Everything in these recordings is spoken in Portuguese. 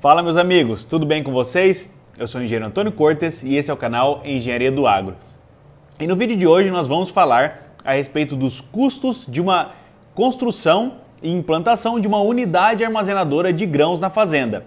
Fala meus amigos, tudo bem com vocês? Eu sou o engenheiro Antônio Cortes e esse é o canal Engenharia do Agro. E no vídeo de hoje nós vamos falar a respeito dos custos de uma construção e implantação de uma unidade armazenadora de grãos na fazenda.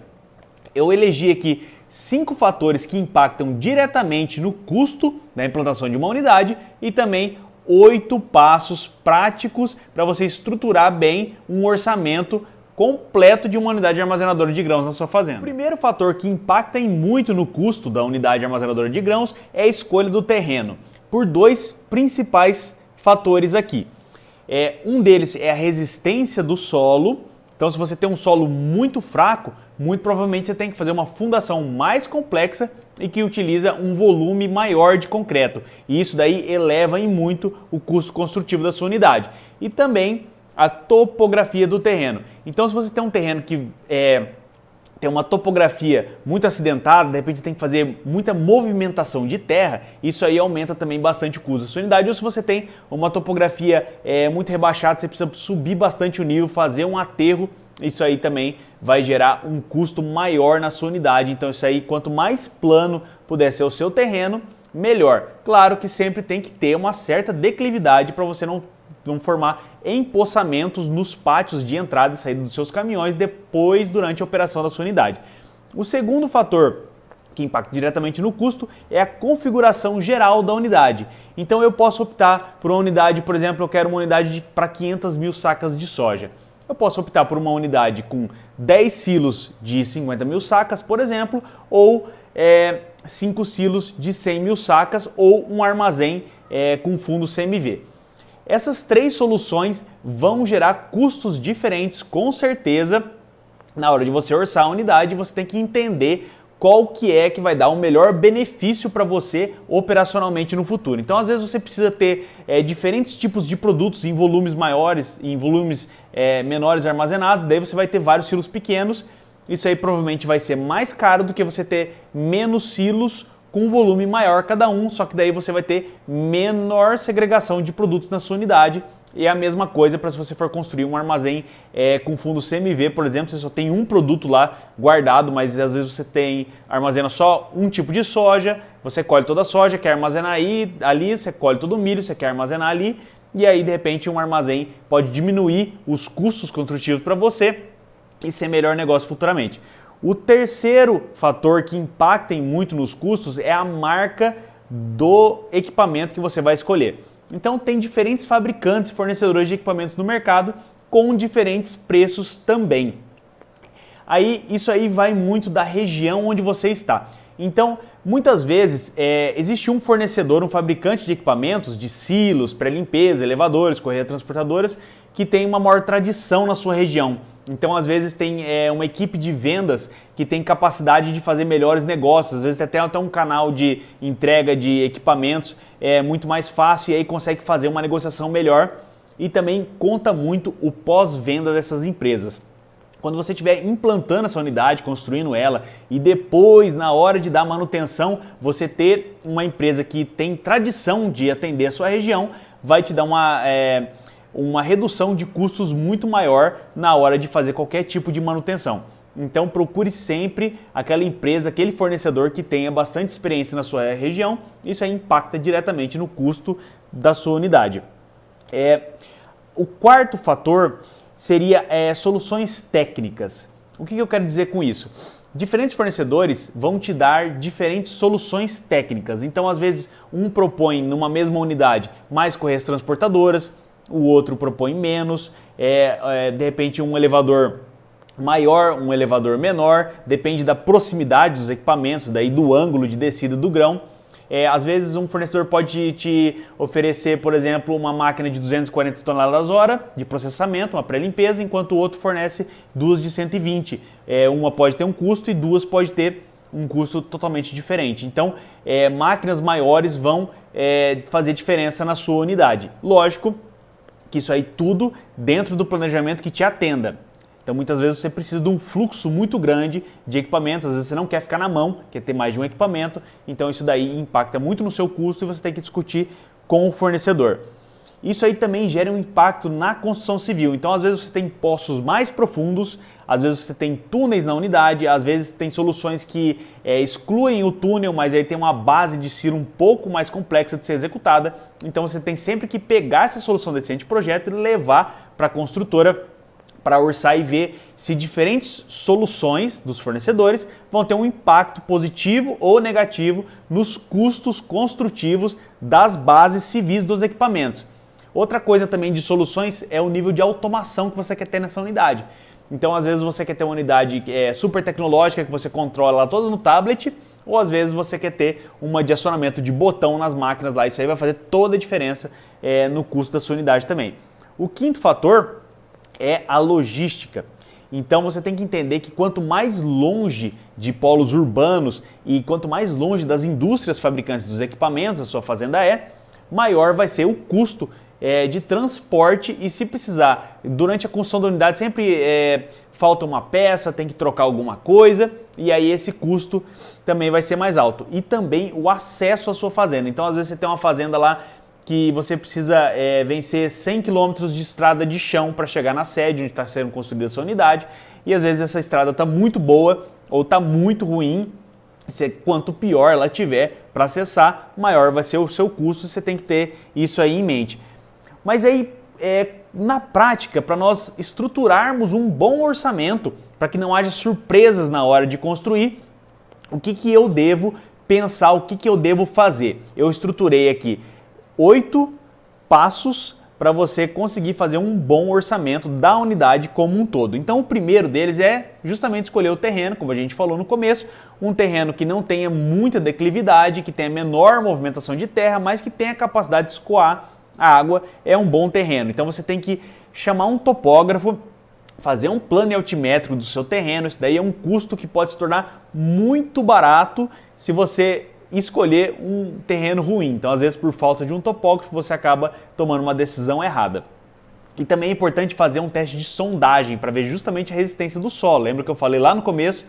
Eu elegi aqui 5 fatores que impactam diretamente no custo da implantação de uma unidade e também 8 passos práticos para você estruturar bem um orçamento completo de uma unidade armazenadora de grãos na sua fazenda. O primeiro fator que impacta muito no custo da unidade armazenadora de grãos é a escolha do terreno, por 2 principais fatores aqui. Um deles é a resistência do solo. Então, se você tem um solo muito fraco, muito provavelmente você tem que fazer uma fundação mais complexa e que utiliza um volume maior de concreto. E isso daí eleva em muito o custo construtivo da sua unidade. E também a topografia do terreno. Então, se você tem um terreno que tem uma topografia muito acidentada, de repente você tem que fazer muita movimentação de terra, isso aí aumenta também bastante o custo da sua unidade. Ou se você tem uma topografia muito rebaixada, você precisa subir bastante o nível, fazer um aterro, isso aí também vai gerar um custo maior na sua unidade. Então isso aí, quanto mais plano puder ser o seu terreno, melhor. Claro que sempre tem que ter uma certa declividade para você não formar empoçamentos nos pátios de entrada e saída dos seus caminhões durante a operação da sua unidade. O segundo fator que impacta diretamente no custo é a configuração geral da unidade. Então eu posso optar por uma unidade, por exemplo, eu quero uma unidade para 500 mil sacas de soja. Eu posso optar por uma unidade com 10 silos de 50 mil sacas, por exemplo, ou 5 silos de 100 mil sacas, ou um armazém com fundo CMV. Essas 3 soluções vão gerar custos diferentes, com certeza. Na hora de você orçar a unidade, você tem que entender qual que vai dar o melhor benefício para você operacionalmente no futuro. Então, às vezes você precisa ter diferentes tipos de produtos em volumes maiores, em volumes menores armazenados, daí você vai ter vários silos pequenos. Isso aí provavelmente vai ser mais caro do que você ter menos silos com um volume maior cada um, só que daí você vai ter menor segregação de produtos na sua unidade. E é a mesma coisa para se você for construir um armazém com fundo CMV, por exemplo, você só tem um produto lá guardado, mas às vezes você armazena só um tipo de soja, você colhe toda a soja, quer armazenar ali, você colhe todo o milho, você quer armazenar ali, e aí de repente um armazém pode diminuir os custos construtivos para você e ser melhor negócio futuramente. O terceiro fator que impacta muito nos custos é a marca do equipamento que você vai escolher. Então tem diferentes fabricantes e fornecedores de equipamentos no mercado com diferentes preços também. Isso aí vai muito da região onde você está. Então, muitas vezes existe um fornecedor, um fabricante de equipamentos, de silos, pré-limpeza, elevadores, correias transportadoras, que tem uma maior tradição na sua região. Então, às vezes, tem uma equipe de vendas que tem capacidade de fazer melhores negócios. Às vezes, tem até um canal de entrega de equipamentos muito mais fácil e aí consegue fazer uma negociação melhor. E também conta muito o pós-venda dessas empresas. Quando você estiver implantando essa unidade, construindo ela e depois, na hora de dar manutenção, você ter uma empresa que tem tradição de atender a sua região, vai te dar uma redução de custos muito maior na hora de fazer qualquer tipo de manutenção. Então procure sempre aquela empresa, aquele fornecedor que tenha bastante experiência na sua região. Isso aí impacta diretamente no custo da sua unidade. O quarto fator seria soluções técnicas. O que eu quero dizer com isso? Diferentes fornecedores vão te dar diferentes soluções técnicas. Então, às vezes, um propõe numa mesma unidade mais correias transportadoras, o outro propõe menos, de repente um elevador maior, um elevador menor, depende da proximidade dos equipamentos, daí do ângulo de descida do grão. Às vezes um fornecedor pode te oferecer, por exemplo, uma máquina de 240 toneladas hora de processamento, uma pré-limpeza, enquanto o outro fornece duas de 120. Uma pode ter um custo e duas pode ter um custo totalmente diferente. Então, máquinas maiores vão fazer diferença na sua unidade. Lógico que isso aí tudo dentro do planejamento que te atenda. Então, muitas vezes você precisa de um fluxo muito grande de equipamentos, às vezes você não quer ficar na mão, quer ter mais de um equipamento, então isso daí impacta muito no seu custo e você tem que discutir com o fornecedor. Isso aí também gera um impacto na construção civil. Então, às vezes você tem poços mais profundos, às vezes você tem túneis na unidade, às vezes tem soluções que excluem o túnel, mas aí tem uma base de silo um pouco mais complexa de ser executada. Então você tem sempre que pegar essa solução desse anteprojeto e levar para a construtora para orçar e ver se diferentes soluções dos fornecedores vão ter um impacto positivo ou negativo nos custos construtivos das bases civis dos equipamentos. Outra coisa também de soluções é o nível de automação que você quer ter nessa unidade. Então, às vezes você quer ter uma unidade super tecnológica que você controla lá toda no tablet, ou às vezes você quer ter uma de acionamento de botão nas máquinas lá. Isso aí vai fazer toda a diferença no custo da sua unidade também. O quinto fator é a logística. Então você tem que entender que quanto mais longe de polos urbanos e quanto mais longe das indústrias fabricantes dos equipamentos a sua fazenda maior vai ser o custo de transporte, e se precisar, durante a construção da unidade sempre falta uma peça, tem que trocar alguma coisa, e aí esse custo também vai ser mais alto. E também o acesso à sua fazenda. Então às vezes você tem uma fazenda lá que você precisa vencer 100 km de estrada de chão para chegar na sede onde está sendo construída essa unidade, e às vezes essa estrada está muito boa ou está muito ruim. Quanto pior ela tiver para acessar, maior vai ser o seu custo, você tem que ter isso aí em mente. Mas aí, na prática, para nós estruturarmos um bom orçamento, para que não haja surpresas na hora de construir, o que eu devo pensar, o que eu devo fazer? Eu estruturei aqui 8 passos para você conseguir fazer um bom orçamento da unidade como um todo. Então o primeiro deles é justamente escolher o terreno, como a gente falou no começo, um terreno que não tenha muita declividade, que tenha menor movimentação de terra, mas que tenha capacidade de escoar a água, é um bom terreno. Então você tem que chamar um topógrafo, fazer um plano altimétrico do seu terreno. Isso daí é um custo que pode se tornar muito barato se você escolher um terreno ruim. Então, às vezes, por falta de um topógrafo, você acaba tomando uma decisão errada. E também é importante fazer um teste de sondagem para ver justamente a resistência do solo. Lembra que eu falei lá no começo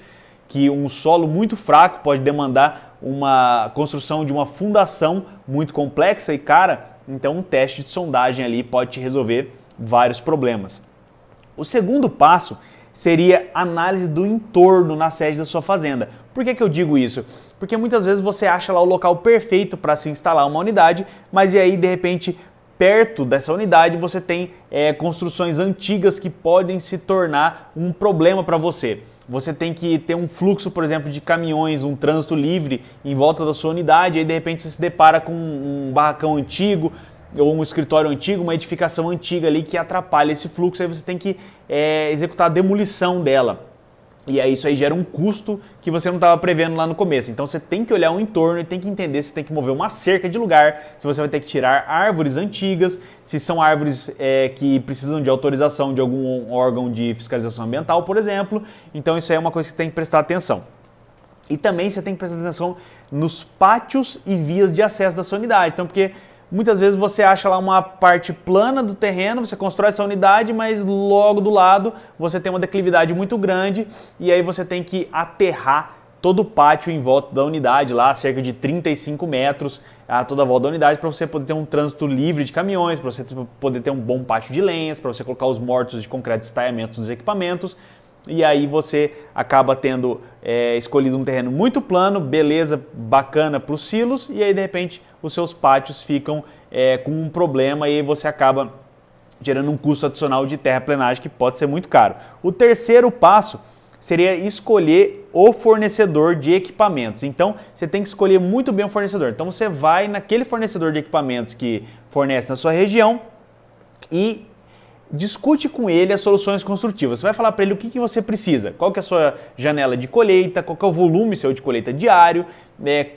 que um solo muito fraco pode demandar uma construção de uma fundação muito complexa e cara? Então, um teste de sondagem ali pode te resolver vários problemas. O segundo passo seria análise do entorno na sede da sua fazenda. Por que eu digo isso? Porque muitas vezes você acha lá o local perfeito para se instalar uma unidade, mas e aí de repente perto dessa unidade você tem construções antigas que podem se tornar um problema para você. Você tem que ter um fluxo, por exemplo, de caminhões, um trânsito livre em volta da sua unidade, e aí de repente você se depara com um barracão antigo, ou um escritório antigo, uma edificação antiga ali que atrapalha esse fluxo, aí você tem que executar a demolição dela. E aí isso aí gera um custo que você não estava prevendo lá no começo. Então você tem que olhar o entorno e tem que entender se tem que mover uma cerca de lugar, se você vai ter que tirar árvores antigas, se são árvores que precisam de autorização de algum órgão de fiscalização ambiental, por exemplo. Então isso aí é uma coisa que tem que prestar atenção. E também você tem que prestar atenção nos pátios e vias de acesso da sua unidade. Então, porque muitas vezes você acha lá uma parte plana do terreno, você constrói essa unidade, mas logo do lado você tem uma declividade muito grande e aí você tem que aterrar todo o pátio em volta da unidade, lá cerca de 35 metros a toda a volta da unidade, para você poder ter um trânsito livre de caminhões, para você poder ter um bom pátio de lenhas, para você colocar os mortos de concreto de estaiamento dos equipamentos. E aí você acaba tendo escolhido um terreno muito plano, beleza, bacana para os silos, e aí de repente os seus pátios ficam com um problema e aí você acaba gerando um custo adicional de terraplenagem que pode ser muito caro. O terceiro passo seria escolher o fornecedor de equipamentos. Então você tem que escolher muito bem o fornecedor. Então você vai naquele fornecedor de equipamentos que fornece na sua região e discute com ele as soluções construtivas. Você vai falar para ele o que você precisa, qual que é a sua janela de colheita, qual que é o volume seu de colheita diário,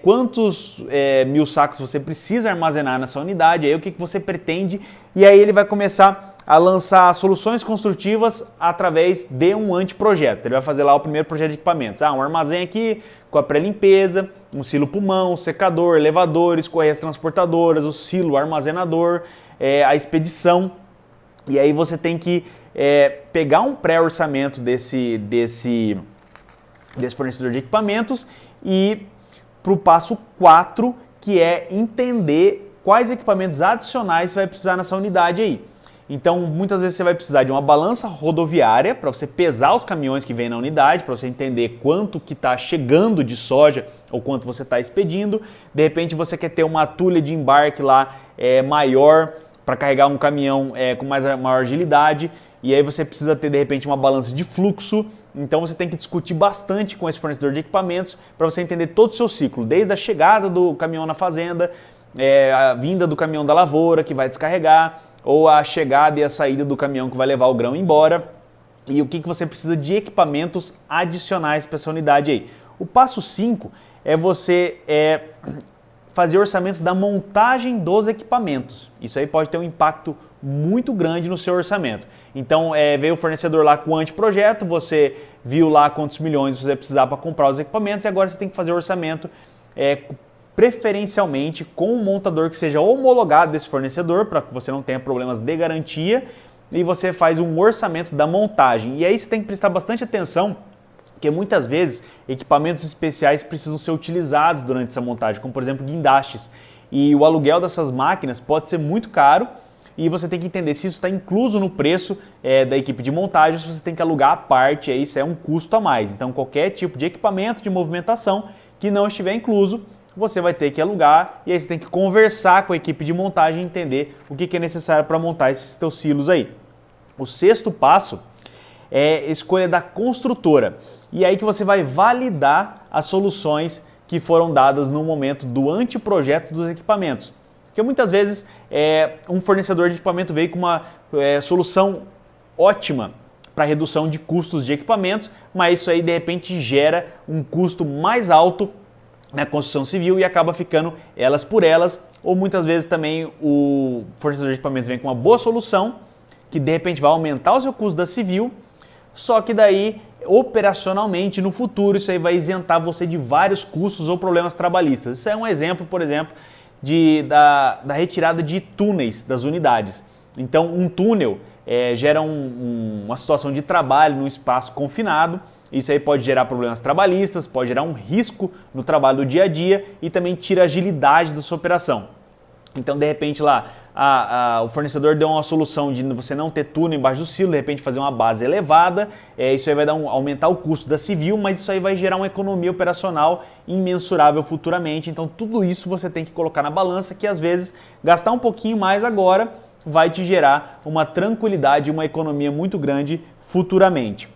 quantos 1000 sacos você precisa armazenar nessa unidade, aí o que você pretende, e aí ele vai começar a lançar soluções construtivas através de um anteprojeto. Ele vai fazer lá o primeiro projeto de equipamentos. Um armazém aqui com a pré-limpeza, um silo pulmão, secador, elevadores, correias transportadoras, o silo armazenador, a expedição. E aí você tem que pegar um pré-orçamento desse fornecedor de equipamentos e ir para o passo 4, que é entender quais equipamentos adicionais você vai precisar nessa unidade aí. Então, muitas vezes você vai precisar de uma balança rodoviária para você pesar os caminhões que vêm na unidade, para você entender quanto que está chegando de soja ou quanto você está expedindo. De repente, você quer ter uma atulha de embarque lá maior para carregar um caminhão com maior agilidade. E aí você precisa ter, de repente, uma balança de fluxo. Então você tem que discutir bastante com esse fornecedor de equipamentos para você entender todo o seu ciclo, desde a chegada do caminhão na fazenda, a vinda do caminhão da lavoura que vai descarregar, ou a chegada e a saída do caminhão que vai levar o grão embora. E o que você precisa de equipamentos adicionais para essa unidade aí. O passo 5 é você fazer orçamento da montagem dos equipamentos. Isso aí pode ter um impacto muito grande no seu orçamento. Então, veio o fornecedor lá com o anteprojeto, você viu lá quantos milhões você vai precisar para comprar os equipamentos e agora você tem que fazer o orçamento preferencialmente com um montador que seja homologado desse fornecedor, para que você não tenha problemas de garantia, e você faz um orçamento da montagem. E aí você tem que prestar bastante atenção, porque muitas vezes equipamentos especiais precisam ser utilizados durante essa montagem, como por exemplo guindastes. E o aluguel dessas máquinas pode ser muito caro, e você tem que entender se isso está incluso no preço da equipe de montagem, se você tem que alugar a parte, aí isso é um custo a mais. Então qualquer tipo de equipamento de movimentação que não estiver incluso, você vai ter que alugar, e aí você tem que conversar com a equipe de montagem e entender o que é necessário para montar esses teus silos aí. O 6º passo é a escolha da construtora. E aí que você vai validar as soluções que foram dadas no momento do anteprojeto dos equipamentos. Porque muitas vezes um fornecedor de equipamento veio com uma solução ótima para redução de custos de equipamentos, mas isso aí de repente gera um custo mais alto na construção civil e acaba ficando elas por elas, ou muitas vezes também o fornecedor de equipamentos vem com uma boa solução que de repente vai aumentar o seu custo da civil, só que daí operacionalmente no futuro isso aí vai isentar você de vários custos ou problemas trabalhistas. Isso é um exemplo, por exemplo, da retirada de túneis das unidades. Então um túnel gera uma situação de trabalho num espaço confinado. Isso aí pode gerar problemas trabalhistas, pode gerar um risco no trabalho do dia a dia e também tira a agilidade da sua operação. Então, de repente, lá o fornecedor deu uma solução de você não ter túnel embaixo do silo, de repente fazer uma base elevada, isso aí vai aumentar o custo da civil, mas isso aí vai gerar uma economia operacional imensurável futuramente. Então, tudo isso você tem que colocar na balança, que às vezes gastar um pouquinho mais agora vai te gerar uma tranquilidade e uma economia muito grande futuramente.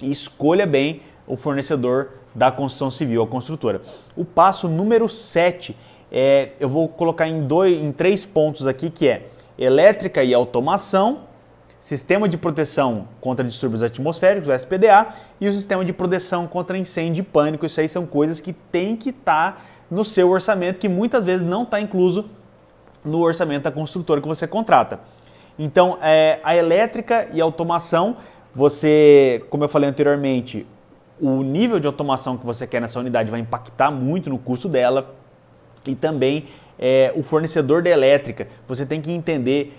E escolha bem o fornecedor da construção civil, a construtora. O passo número 7, eu vou colocar em 3 pontos aqui, que é elétrica e automação, sistema de proteção contra distúrbios atmosféricos, o SPDA, e o sistema de proteção contra incêndio e pânico. Isso aí são coisas que tem que estar no seu orçamento, que muitas vezes não está incluso no orçamento da construtora que você contrata. Então, a elétrica e automação, como eu falei anteriormente, o nível de automação que você quer nessa unidade vai impactar muito no custo dela, e também o fornecedor da elétrica. Você tem que entender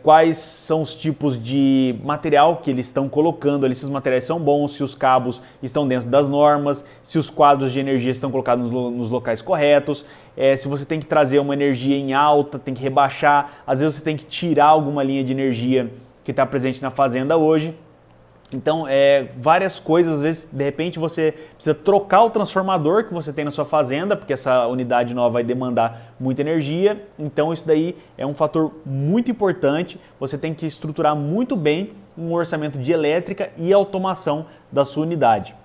quais são os tipos de material que eles estão colocando ali, se os materiais são bons, se os cabos estão dentro das normas, se os quadros de energia estão colocados nos locais corretos, se você tem que trazer uma energia em alta, tem que rebaixar, às vezes você tem que tirar alguma linha de energia que está presente na fazenda hoje. Então, várias coisas, às vezes, de repente você precisa trocar o transformador que você tem na sua fazenda, porque essa unidade nova vai demandar muita energia. Então, isso daí é um fator muito importante. Você tem que estruturar muito bem um orçamento de elétrica e automação da sua unidade.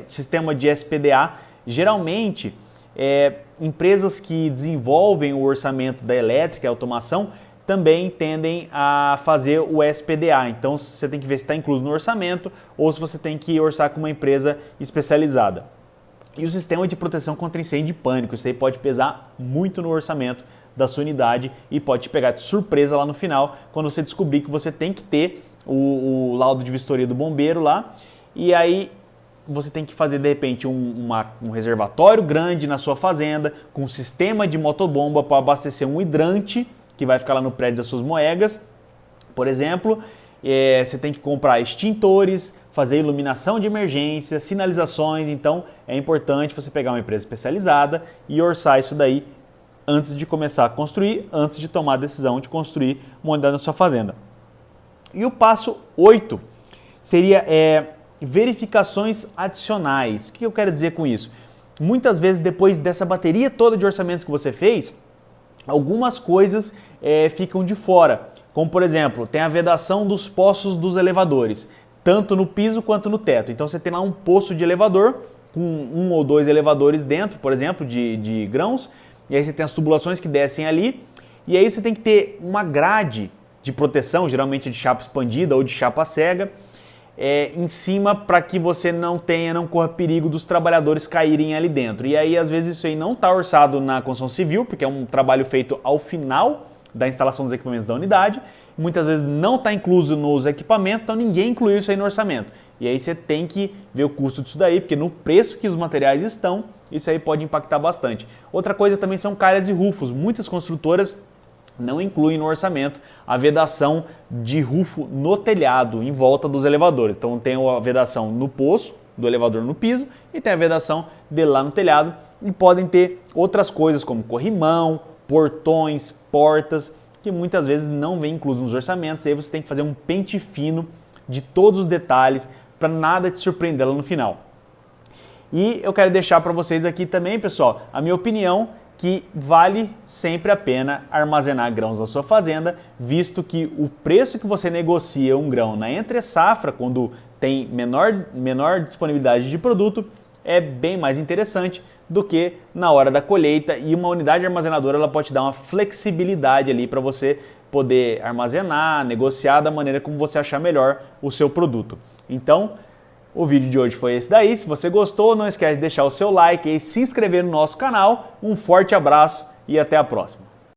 Sistema de SPDA, geralmente, empresas que desenvolvem o orçamento da elétrica e automação também tendem a fazer o SPDA. Então você tem que ver se está incluso no orçamento ou se você tem que orçar com uma empresa especializada. E o sistema de proteção contra incêndio e pânico, isso aí pode pesar muito no orçamento da sua unidade e pode te pegar de surpresa lá no final, quando você descobrir que você tem que ter o laudo de vistoria do bombeiro lá, e aí você tem que fazer de repente um reservatório grande na sua fazenda, com um sistema de motobomba para abastecer um hidrante, que vai ficar lá no prédio das suas moegas, por exemplo. Você tem que comprar extintores, fazer iluminação de emergência, sinalizações. Então é importante você pegar uma empresa especializada e orçar isso daí antes de começar a construir, antes de tomar a decisão de construir uma unidade na sua fazenda. E o passo 8 seria verificações adicionais. O que eu quero dizer com isso? Muitas vezes, depois dessa bateria toda de orçamentos que você fez, algumas coisas ficam de fora. Como, por exemplo, tem a vedação dos poços dos elevadores, tanto no piso quanto no teto. Então, você tem lá um poço de elevador, com 1 ou 2 elevadores dentro, por exemplo, de grãos, e aí você tem as tubulações que descem ali, e aí você tem que ter uma grade de proteção, geralmente de chapa expandida ou de chapa cega, em cima para que você não corra perigo dos trabalhadores caírem ali dentro. E aí, às vezes, isso aí não está orçado na construção civil, porque é um trabalho feito ao final da instalação dos equipamentos da unidade, muitas vezes não está incluso nos equipamentos, então ninguém incluiu isso aí no orçamento. E aí você tem que ver o custo disso daí, porque no preço que os materiais estão, isso aí pode impactar bastante. Outra coisa também são calhas e rufos. Muitas construtoras não incluem no orçamento a vedação de rufo no telhado, em volta dos elevadores. Então tem a vedação no poço, do elevador no piso, e tem a vedação dele lá no telhado. E podem ter outras coisas como corrimão, portões, portas, que muitas vezes não vem incluso nos orçamentos. E aí você tem que fazer um pente fino de todos os detalhes para nada te surpreender lá no final. E eu quero deixar para vocês aqui também, pessoal, a minha opinião, que vale sempre a pena armazenar grãos na sua fazenda, visto que o preço que você negocia um grão na entre-safra, quando tem menor disponibilidade de produto, é bem mais interessante do que na hora da colheita, e uma unidade armazenadora ela pode te dar uma flexibilidade ali para você poder armazenar, negociar da maneira como você achar melhor o seu produto. Então, o vídeo de hoje foi esse daí. Se você gostou, não esquece de deixar o seu like e se inscrever no nosso canal. Um forte abraço e até a próxima.